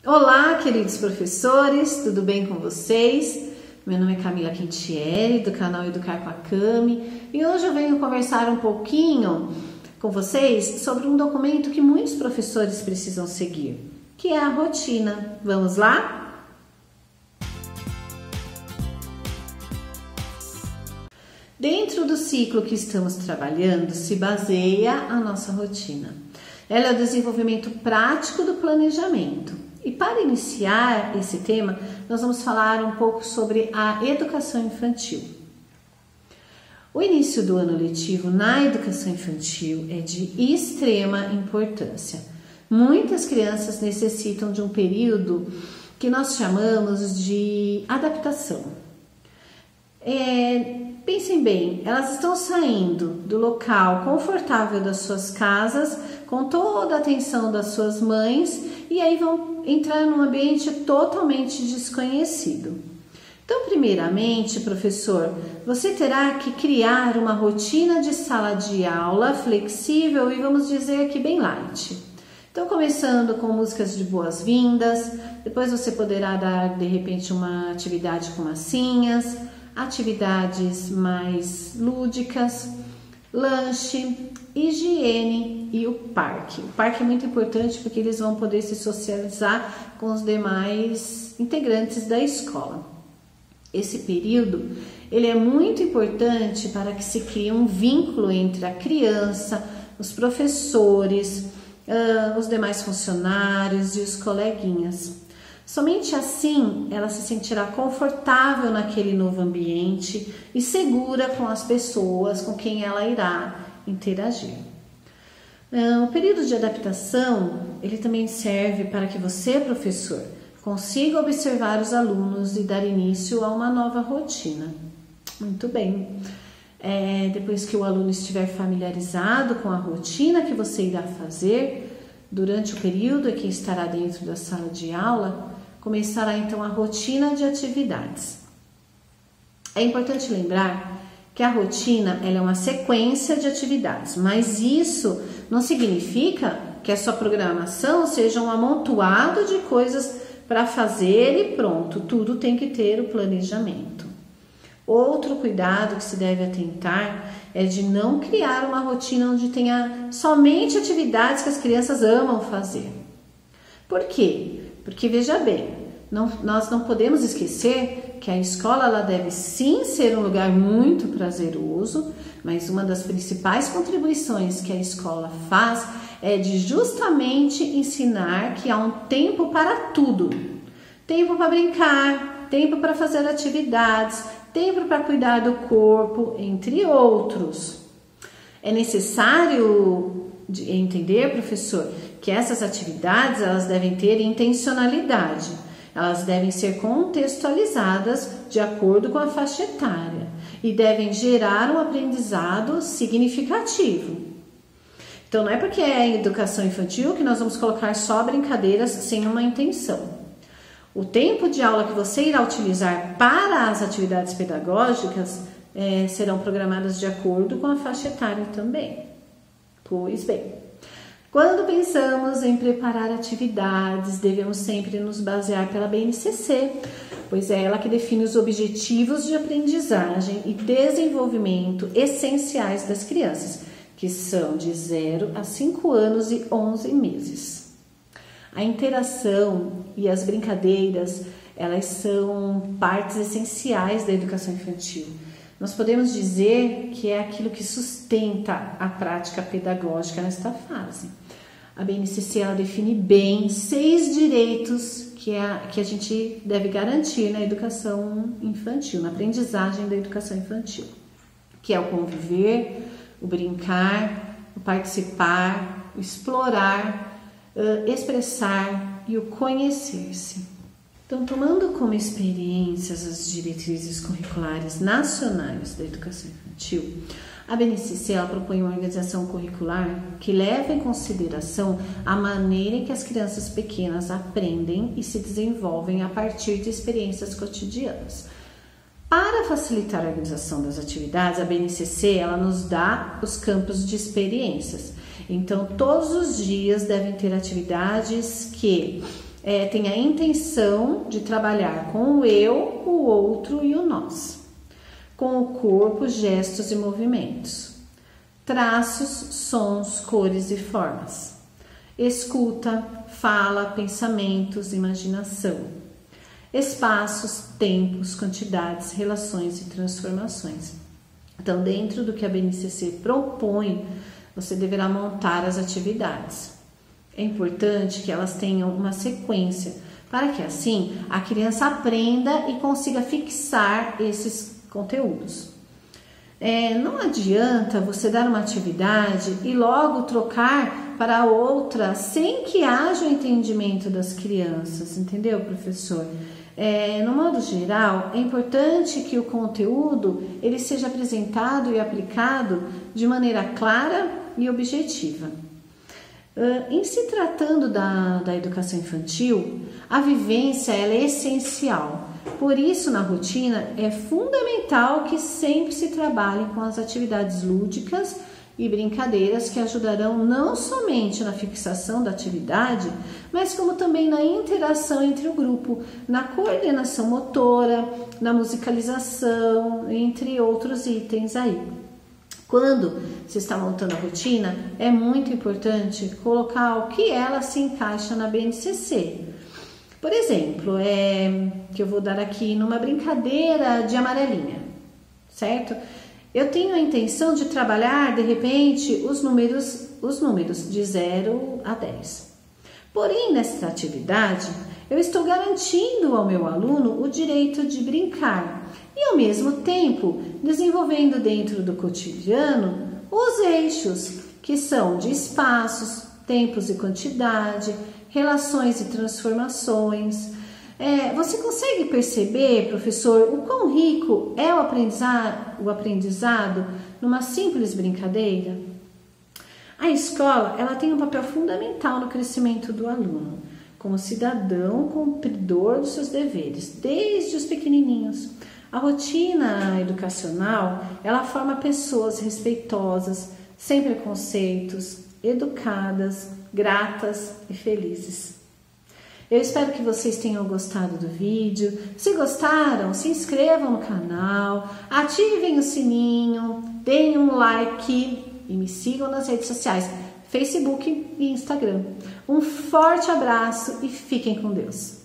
Olá, queridos professores, tudo bem com vocês? Meu nome é Camila Quintieri, do canal Educar com a Cami, e hoje eu venho conversar um pouquinho com vocês sobre um documento que muitos professores precisam seguir, que é a rotina. Vamos lá? Dentro do ciclo que estamos trabalhando, se baseia a nossa rotina. Ela é o desenvolvimento prático do planejamento. E para iniciar esse tema, nós vamos falar um pouco sobre a educação infantil. O início do ano letivo na educação infantil é de extrema importância. Muitas crianças necessitam de um período que nós chamamos de adaptação. Pensem bem, elas estão saindo do local confortável das suas casas, com toda a atenção das suas mães, e aí vão entrar num ambiente totalmente desconhecido. Então, primeiramente, professor, você terá que criar uma rotina de sala de aula flexível e vamos dizer que bem light. Então, começando com músicas de boas-vindas, depois você poderá dar, de repente, uma atividade com massinhas, atividades mais lúdicas, lanche, higiene e o parque. O parque é muito importante porque eles vão poder se socializar com os demais integrantes da escola. Esse período, ele é muito importante para que se crie um vínculo entre a criança, os professores, os demais funcionários e os coleguinhas. Somente assim ela se sentirá confortável naquele novo ambiente e segura com as pessoas com quem ela irá interagir. O período de adaptação, ele também serve para que você, professor, consiga observar os alunos e dar início a uma nova rotina. Muito bem. Depois que o aluno estiver familiarizado com a rotina que você irá fazer, durante o período em que estará dentro da sala de aula, começará então a rotina de atividades. É importante lembrar que a rotina ela é uma sequência de atividades, mas isso não significa que a sua programação seja um amontoado de coisas para fazer e pronto, tudo tem que ter o planejamento. Outro cuidado que se deve atentar é de não criar uma rotina onde tenha somente atividades que as crianças amam fazer. Por quê? Porque veja bem, nós não podemos esquecer que a escola ela deve sim ser um lugar muito prazeroso, mas uma das principais contribuições que a escola faz é de justamente ensinar que há um tempo para tudo. Tempo para brincar, tempo para fazer atividades, tempo para cuidar do corpo, entre outros. É necessário entender, professor, que essas atividades elas devem ter intencionalidade. Elas devem ser contextualizadas de acordo com a faixa etária e devem gerar um aprendizado significativo. Então, não é porque é educação infantil que nós vamos colocar só brincadeiras sem uma intenção. O tempo de aula que você irá utilizar para as atividades pedagógicas serão programadas de acordo com a faixa etária também. Pois bem, quando pensamos em preparar atividades, devemos sempre nos basear pela BNCC, pois é ela que define os objetivos de aprendizagem e desenvolvimento essenciais das crianças, que são de 0 a 5 anos e 11 meses. A interação e as brincadeiras, elas são partes essenciais da educação infantil. Nós podemos dizer que é aquilo que sustenta a prática pedagógica nesta fase. A BNCC ela define bem 6 direitos que a gente deve garantir na educação infantil, na aprendizagem da educação infantil, que é o conviver, o brincar, o participar, o explorar, expressar e o conhecer-se. Então, tomando como experiências as diretrizes curriculares nacionais da educação infantil, a BNCC ela propõe uma organização curricular que leva em consideração a maneira em que as crianças pequenas aprendem e se desenvolvem a partir de experiências cotidianas. Para facilitar a organização das atividades, a BNCC ela nos dá os campos de experiências. Então, todos os dias devem ter atividades que tem a intenção de trabalhar com o eu, o outro e o nós, com o corpo, gestos e movimentos, traços, sons, cores e formas, escuta, fala, pensamentos, imaginação, espaços, tempos, quantidades, relações e transformações. Então, dentro do que a BNCC propõe, você deverá montar as atividades. É importante que elas tenham uma sequência, para que assim a criança aprenda e consiga fixar esses conteúdos. Não adianta você dar uma atividade e logo trocar para outra sem que haja o entendimento das crianças, entendeu, professor? No modo geral, é importante que o conteúdo ele seja apresentado e aplicado de maneira clara e objetiva. Em se tratando da educação infantil, a vivência ela é essencial. Por isso, na rotina, é fundamental que sempre se trabalhe com as atividades lúdicas e brincadeiras que ajudarão não somente na fixação da atividade, mas como também na interação entre o grupo, na coordenação motora, na musicalização, entre outros itens aí. Quando se está montando a rotina, é muito importante colocar o que ela se encaixa na BNCC. Por exemplo, que eu vou dar aqui numa brincadeira de amarelinha, certo? Eu tenho a intenção de trabalhar, de repente, os números de 0 a 10. Porém, nessa atividade, eu estou garantindo ao meu aluno o direito de brincar e, ao mesmo tempo, desenvolvendo dentro do cotidiano os eixos, que são de espaços, tempos e quantidade, relações e transformações. Você consegue perceber, professor, o quão rico é o aprendizado numa simples brincadeira? A escola ela tem um papel fundamental no crescimento do aluno, como cidadão cumpridor dos seus deveres, desde os pequenininhos. A rotina educacional, ela forma pessoas respeitosas, sem preconceitos, educadas, gratas e felizes. Eu espero que vocês tenham gostado do vídeo. Se gostaram, se inscrevam no canal, ativem o sininho, deem um like e me sigam nas redes sociais, Facebook e Instagram. Um forte abraço e fiquem com Deus.